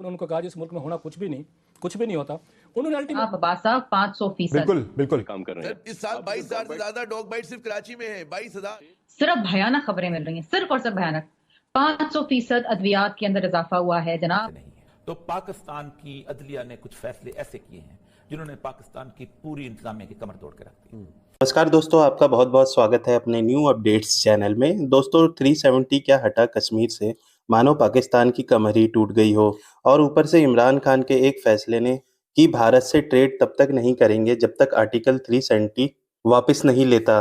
उनको कहा जिस मुल्क में होना कुछ भी नहीं होता। उन्होंने आप अब्बास साहब 500% बिल्कुल काम कर रहे हैं। इस साल 22,000 से ज्यादा डॉग बाइट सिर्फ कराची में है। 22,000 सिर्फ भयानक खबरें मिल रही हैं, सिर्फ और सिर्फ भयानक। 500% अद्वियात के अंदर इजाफा हुआ है जनाब। नहीं है तो पाकिस्तान की अदलिया ने कुछ फैसले ऐसे किए हैं जिन्होंने पाकिस्तान की पूरी इंतजामिया की कमर तोड़ के रख दी। नमस्कार दोस्तों, आपका बहुत बहुत स्वागत है अपने न्यू अपडेट्स चैनल में। दोस्तों 370 क्या हटा कश्मीर से, मानो पाकिस्तान की कमर ही टूट गई हो। और ऊपर से इमरान खान के एक फैसले ने कि भारत से ट्रेड तब तक नहीं करेंगे जब तक आर्टिकल 370 वापस नहीं लेता।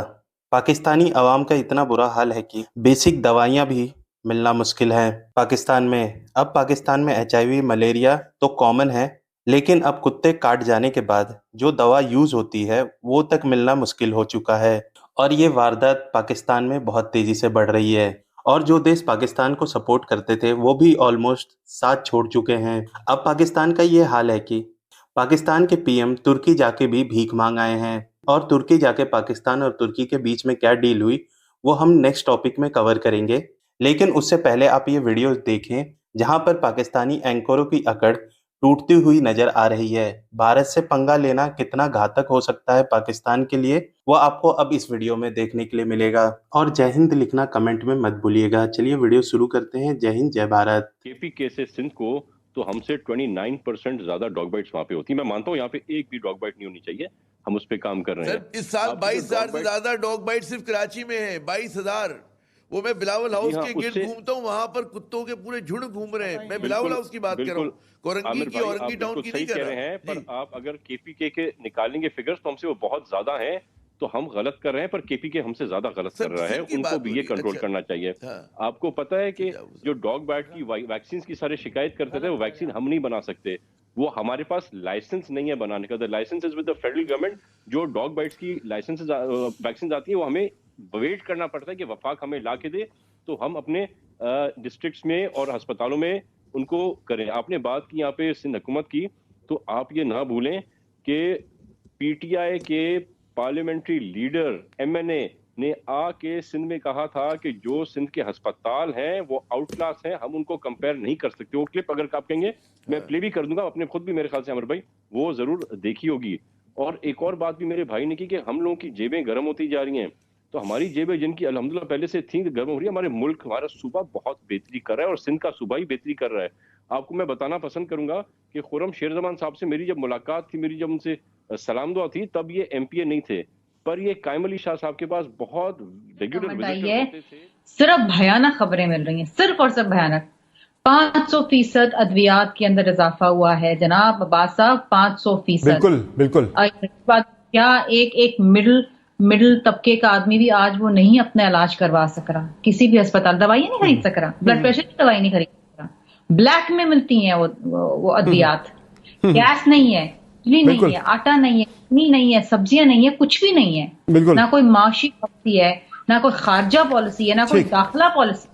पाकिस्तानी अवाम का इतना बुरा हाल है कि बेसिक दवाइयाँ भी मिलना मुश्किल है पाकिस्तान में। अब पाकिस्तान में HIV मलेरिया तो कॉमन है, लेकिन अब कुत्ते काट जाने के बाद जो दवा यूज होती है वो तक मिलना मुश्किल हो चुका है। और ये वारदात पाकिस्तान में बहुत तेजी से बढ़ रही है। और जो देश पाकिस्तान को सपोर्ट करते थे वो भी ऑलमोस्ट साथ छोड़ चुके हैं। अब पाकिस्तान का ये हाल है कि पाकिस्तान के PM तुर्की जाके भी भीख मांग आए हैं। और तुर्की जाके पाकिस्तान और तुर्की के बीच में क्या डील हुई वो हम नेक्स्ट टॉपिक में कवर करेंगे। लेकिन उससे पहले आप ये वीडियो देखें जहां पर पाकिस्तानी एंकरों की अकड़ टूटती हुई नजर आ रही है। भारत से पंगा लेना कितना घातक हो सकता है पाकिस्तान के लिए, वो आपको अब इस वीडियो में देखने के लिए मिलेगा। और जय हिंद लिखना कमेंट में मत भूलिएगा। चलिए वीडियो शुरू करते हैं। जय हिंद, जय भारत। KPK से सिंध को तो हमसे 29% ज्यादा डॉग बाइट्स वहाँ पे होती है। मैं मानता हूँ यहाँ पे एक भी डॉग बाइट नहीं होनी चाहिए, हम उस पे काम कर रहे हैं। सर इस साल 22,000 से ज्यादा डॉग बाइट सिर्फ कराची में है। 22,000। वो मैं बिलावल हाउस के गिर्द घूमता हूँ, वहां पर कुत्तों के पूरे झुंड घूम रहे हैं। मैं बिलावल हाउस की बात कर रहा हूँ, कोरंगी की, औरंगी टाउन की नहीं कर रहा हैं। पर आप अगर KPK के निकालेंगे फिगर्स तो हमसे वो बहुत ज्यादा हैं, तो हम गलत कर रहे हैं। पर KPK हमसे ज्यादा गलत कर रहा है, उनको भी ये कंट्रोल करना चाहिए। आपको पता है कि जो डॉग बाइट की वैक्सीन की सारे शिकायत करते थे, वो वैक्सीन हम नहीं बना सकते, वो हमारे पास लाइसेंस नहीं है बनाने का। The licence is with the federal government. जो डॉग बाइट्स की लाइसेंस वैक्सीन आती है वो हमें वेट करना पड़ता है कि वफाक हमें ला के दे, तो हम अपने डिस्ट्रिक्ट्स में और अस्पतालों में उनको करें। आपने बात की यहाँ पे सिंध हुकूमत की, तो आप ये ना भूलें कि PTI के पार्लियामेंट्री लीडर MNA ने आके सिंध में कहा था कि जो सिंध के अस्पताल हैं वो आउट क्लास हैं, हम उनको कंपेयर नहीं कर सकते। वो क्लिप अगर आप कहेंगे मैं प्ले भी कर दूंगा, अपने खुद भी मेरे ख्याल से अमर भाई वो जरूर देखी होगी। और एक और बात भी मेरे भाई ने की कि हम लोगों की जेबें गर्म होती जा रही हैं, तो हमारी जेबें जिनकी अल्हम्दुलिल्लाह पहले से थी गर्म हो रही है। हमारे मुल्क, हमारा सूबा बहुत बेहतरी कर रहा है और सिंध का सूबा ही बेहतरी कर रहा है। आपको मैं बताना पसंद करूंगा कि खुर्रम शेरजमान साहब से मेरी जब मुलाकात थी, मेरी जब उनसे सलाम दुआ थी, तब ये MPA नहीं थे, पर ये कायम अली शाह साहब के पास बहुत रेगुलर विजिटर होते थे। सिर्फ भयानक खबरें मिल रही हैं, सिर्फ और सिर्फ भयानक। 500% अद्वियात के अंदर इजाफा हुआ है जनाब अब्बास साहब। 500%। बिल्कुल क्या एक मिडिल तबके का आदमी भी आज वो नहीं अपना इलाज करवा सक रहा, किसी भी अस्पताल दवाइयां नहीं खरीद सक रहा, ब्लड प्रेशर की दवाई नहीं खरीद सक रहा। ब्लैक में मिलती हैं वो अद्वियात। गैस नहीं है, बिजली नहीं है, आटा नहीं है, चीनी नहीं है, सब्जियां नहीं है, कुछ भी नहीं है। ना कोई माशी पॉलिसी है, ना कोई खारजा पॉलिसी है, ना कोई दाखिला पॉलिसी।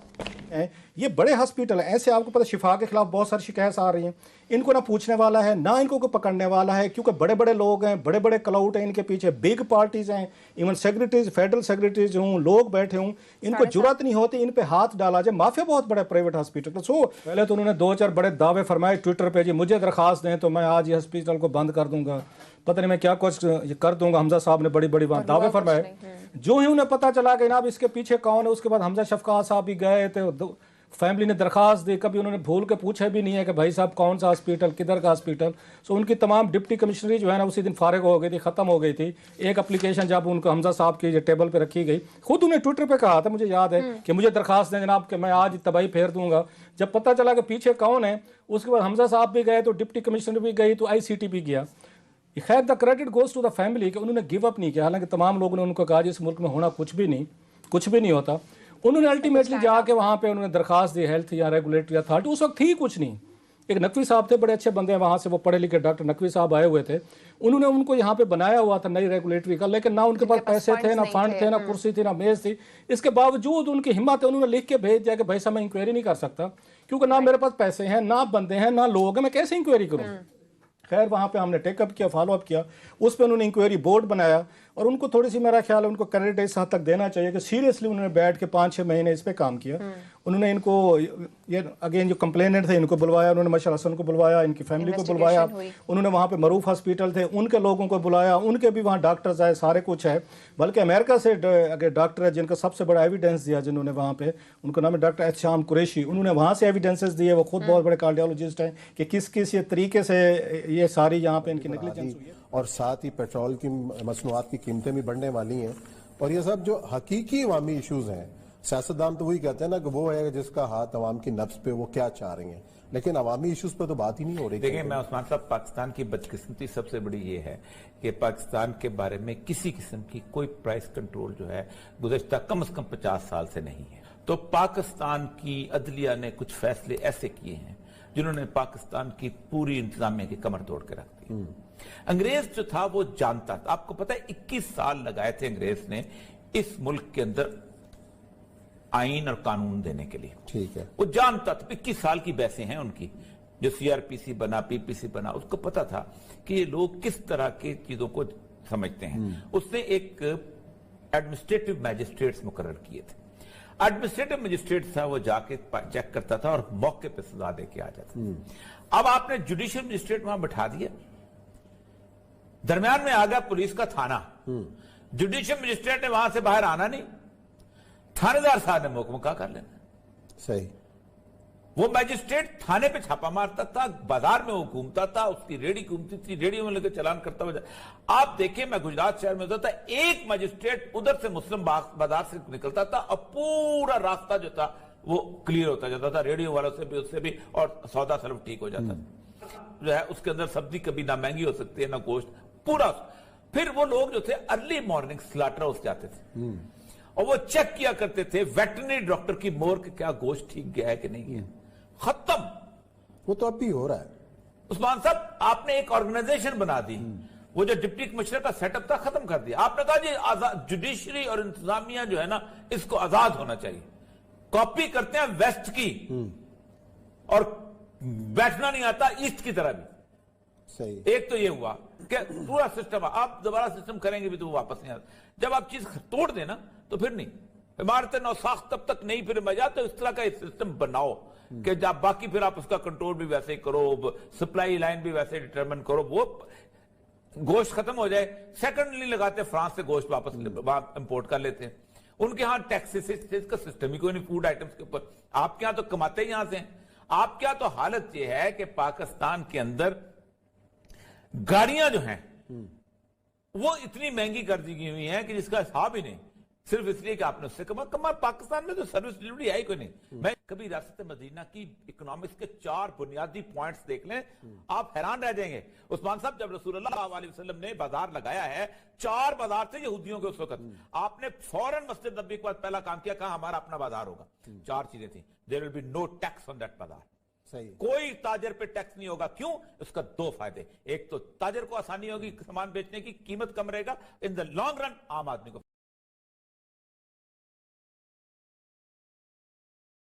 ये बड़े हॉस्पिटल हैं, ऐसे आपको पता शिफा के खिलाफ बहुत सारी शिकायत आ रही हैं। इनको ना पूछने वाला है, ना इनको कोई पकड़ने वाला है, क्योंकि बड़े बड़े लोग हैं, बड़े बड़े क्लाउड हैं इनके पीछे, बिग पार्टीज हैं, इवन सेक्रेटरीज, फेडरल सेक्रेटरीज हूँ, लोग बैठे हूँ, इनको जुर्रत नहीं होती इन पे हाथ डाला जाए। माफिया बहुत बड़ा प्राइवेट हॉस्पिटल। सो पहले तो उन्होंने 2-4 बड़े दावे फरमाए ट्विटर पे, जी मुझे दरखास्त दें तो मैं आज ये हॉस्पिटल को बंद कर दूंगा, पता नहीं मैं क्या कुछ कर दूंगा। हमजा साहब ने बड़ी बड़ी दावे फरमाए। जो ही उन्हें पता चला कि जनाब इसके पीछे कौन है, उसके बाद हमजा शफकात साहब भी गए थे, फैमिली ने दरखास्त दी, कभी उन्होंने भूल के पूछा भी नहीं है कि भाई साहब कौन सा हॉस्पिटल, किधर का हॉस्पिटल। सो उनकी तमाम डिप्टी कमिश्नरी जो है ना उसी दिन फारिग हो गई थी, ख़त्म हो गई थी। एक एप्लीकेशन जब उनको हमजा साहब की टेबल पे रखी गई, खुद उन्हें ट्विटर पे कहा था, मुझे याद है कि मुझे दरखास्त दें जनाब कि मैं आज तबाही फेर दूंगा। जब पता चला कि पीछे कौन है, उसके बाद हमजा साहब भी गए तो डिप्टी कमिश्नर भी गई तो ICT भी गया। खैर the credit goes to the family कि उन्होंने गिव अप नहीं किया। हालांकि तमाम लोगों ने उनको कहा जिस मुल्क में होना कुछ भी नहीं होता। उन्होंने अल्टीमेटली जाके वहाँ पे उन्होंने दरखास्त दी हेल्थ या रेगुलेटरी अथॉरिटी। उस वक्त थी कुछ नहीं। एक नकवी साहब थे, बड़े अच्छे बंदे हैं वहाँ से, वो पढ़े लिखे डॉक्टर नकवी साहब आए हुए थे। उन्होंने उनको यहाँ पे बनाया हुआ था नई रेगुलेटरी का, लेकिन ना उनके पास पैसे थे, ना फंड थे, ना कुर्सी थी, ना मेज थी। इसके बावजूद उनकी हिम्मत है, उन्होंने लिख के भेज दिया कि भाई साहब मैं इंक्वायरी नहीं कर सकता क्योंकि ना मेरे पास पैसे हैं, ना बंदे हैं, ना लोग हैं, मैं कैसे इंक्वायरी करूँ। खैर वहाँ पे हमने टेकअप किया, फॉलोअप किया, उस पर उन्होंने इंक्वायरी बोर्ड बनाया। اور ان کو تھوڑی سی میرا خیال ہے ان کو کریڈٹ اس حد تک دینا چاہیے کہ سیریسلی انہوں نے بیٹھ کے 5-6 مہینے اس پہ کام کیا. انہوں نے ان کو یہ اگین جو کمپلیننٹ تھے ان کو بلوایا, انہوں نے مشر حسن کو بلوایا, ان کی فیملی کو بلوایا, انہوں نے وہاں پہ معروف ہاسپٹل تھے ان کے لوگوں کو بلایا, ان کے بھی وہاں ڈاکٹرز آئے, سارے کچھ ہے. بلکہ امریکہ سے اگر ڈاکٹر ہے جن کا سب سے بڑا ایویڈنس دیا جنہوں نے وہاں پہ, ان کا نام ہے ڈاکٹر احتشام قریشی, انہوں نے وہاں سے ایویڈنسز دیے, وہ خود بہت بڑے کارڈیولوجسٹ ہیں, کہ کس کس یہ طریقے سے یہ ساری یہاں پہ ان کی نیگلیجنس ہوئی ہے. اور ساتھ ہی پیٹرول کی مصنوعات کی قیمتیں بھی بڑھنے والی ہیں, اور یہ سب جو حقیقی عوامی ایشوز ہیں, سیاستدان تو وہی کہتے ہیں نا کہ وہ ہے جس کا ہاتھ عوام کی نبض پہ, وہ کیا چاہ رہی ہیں, لیکن عوامی ایشوز پہ تو بات ہی نہیں ہو رہی. دیکھیں میں عثمان صاحب, پاکستان کی بدقسمتی سب سے بڑی یہ ہے کہ پاکستان کے بارے میں کسی قسم کی کوئی پرائس کنٹرول جو ہے گزشتہ کم از کم 50 سال سے نہیں ہے. تو پاکستان کی عدلیہ نے کچھ فیصلے ایسے کیے ہیں جنہوں نے پاکستان کی پوری انتظامیہ کی کمر توڑ کے رکھ دی. انگریز جو تھا وہ جانتا تھا, آپ کو پتہ ہے 21 سال لگائے تھے انگریز نے اس ملک کے اندر آئین اور قانون دینے کے لیے. ٹھیک ہے, وہ جانتا تھا, 21 سال کی بحثیں ہیں ان کی, جو CRPC بنا, PPC بنا, اس کو پتا تھا کہ یہ لوگ کس طرح کی چیزوں کو سمجھتے ہیں. اس نے ایک ایڈمنسٹریٹو میجسٹریٹس مقرر کیے تھے. ایڈمنسٹریٹو میجسٹریٹ تھا, وہ جا کے چیک کرتا تھا اور موقع پہ سزا دے کے آ جاتا. اب آپ نے جوڈیشل میجسٹریٹ وہاں بٹھا دیا, درمیان میں آ گیا پولیس کا تھانہ. جوڈیشل میجسٹریٹ نے وہاں سے باہر آنا نہیں, تھانے دار صاحب نے محکمہ کر لینا. صحیح. وہ میجسٹریٹ تھانے پہ چھاپا مارتا تھا, بازار میں وہ گھومتا تھا, اس کی ریڑھی گھومتی تھی, ریڑھیوں میں لے کے چلان کرتا ہوا. آپ دیکھیں, میں گجرات شہر میں ہوتا تھا, ایک میجسٹریٹ ادھر سے مسلم بازار سے نکلتا تھا اور پورا راستہ جو تھا وہ کلیئر ہوتا جاتا تھا, ریڑھیوں والوں سے بھی, اس سے بھی, اور سودا سلف ٹھیک ہو جاتا تھا. جو ہے اس کے اندر سبزی کبھی نہ مہنگی ہو سکتی ہے نہ گوشت, پورا. پھر وہ لوگ جو تھے ارلی مارننگ سلاٹر ہاؤس جاتے تھے اور وہ چیک کیا کرتے تھے ویٹرنری ڈاکٹر کی مور کہ کیا گوشت ٹھیک گیا ہے کہ نہیں گیا. ختم. وہ تو اب بھی ہو رہا ہے. عثمان صاحب, آپ نے ایک آرگنائزیشن بنا دی, وہ جو ڈپٹی کمشنر کا سیٹ اپ تھا ختم کر دیا. آپ نے کہا جی جوڈیشری اور انتظامیہ جو ہے نا اس کو آزاد ہونا چاہیے. کاپی کرتے ہیں ویسٹ کی اور بیٹھنا نہیں آتا ایسٹ کی طرح بھی. صحیح. ایک تو یہ ہوا کہ پورا سسٹم, آپ دوبارہ سسٹم کریں گے بھی تو وہ واپس نہیں آتا. جب آپ چیز توڑ دیں نا تو پھر نہیں. عمارتیں نو ساخت تب تک نہیں پھر میں جاتا, اس طرح کا ایک سسٹم بناؤ کہ جب باقی پھر آپ اس کا کنٹرول بھی ویسے ہی کرو, سپلائی لائن بھی ویسے ڈیٹرمن کرو. وہ گوشت ختم ہو جائے, سیکنڈ نہیں لگاتے, فرانس سے گوشت واپس امپورٹ کر لیتے ہیں. ان کے ہاں ٹیکس کا سسٹم ہی کوئی نہیں فوڈ آئٹمز کے اوپر. آپ کے ہاں تو کماتے ہی یہاں سے ہیں. آپ کے ہاں تو حالت یہ ہے کہ پاکستان کے اندر گاڑیاں جو ہیں وہ اتنی مہنگی کر دی ہوئی ہیں کہ جس کا حساب ہی نہیں, صرف اس لیے کہ آپ نے اس سے کما. پاکستان میں تو سروس ڈلیوری ہے ہی کوئی نہیں. میں کبھی ریاست مدینہ کی اکنامکس کے 4 بنیادی پوائنٹس دیکھ لیں, آپ حیران رہ جائیں گے. عثمان صاحب, جب رسول اللہ علیہ وسلم نے بازار لگایا ہے, 4 بازار تھے یہودیوں کے اس وقت, آپ نے فوراً مسجد نبوی کے بعد پہلا کام کیا, کہا ہمارا اپنا بازار ہوگا. 4 چیزیں تھیں. There will be no tax on that بازار. کوئی تاجر پہ ٹیکس نہیں ہوگا. کیوں؟ اس کا 2 فائدے. ایک تو تاجر کو آسانی ہوگی سامان بیچنے کی, قیمت کم رہے گا, ان دا لانگ رن عام آدمی کو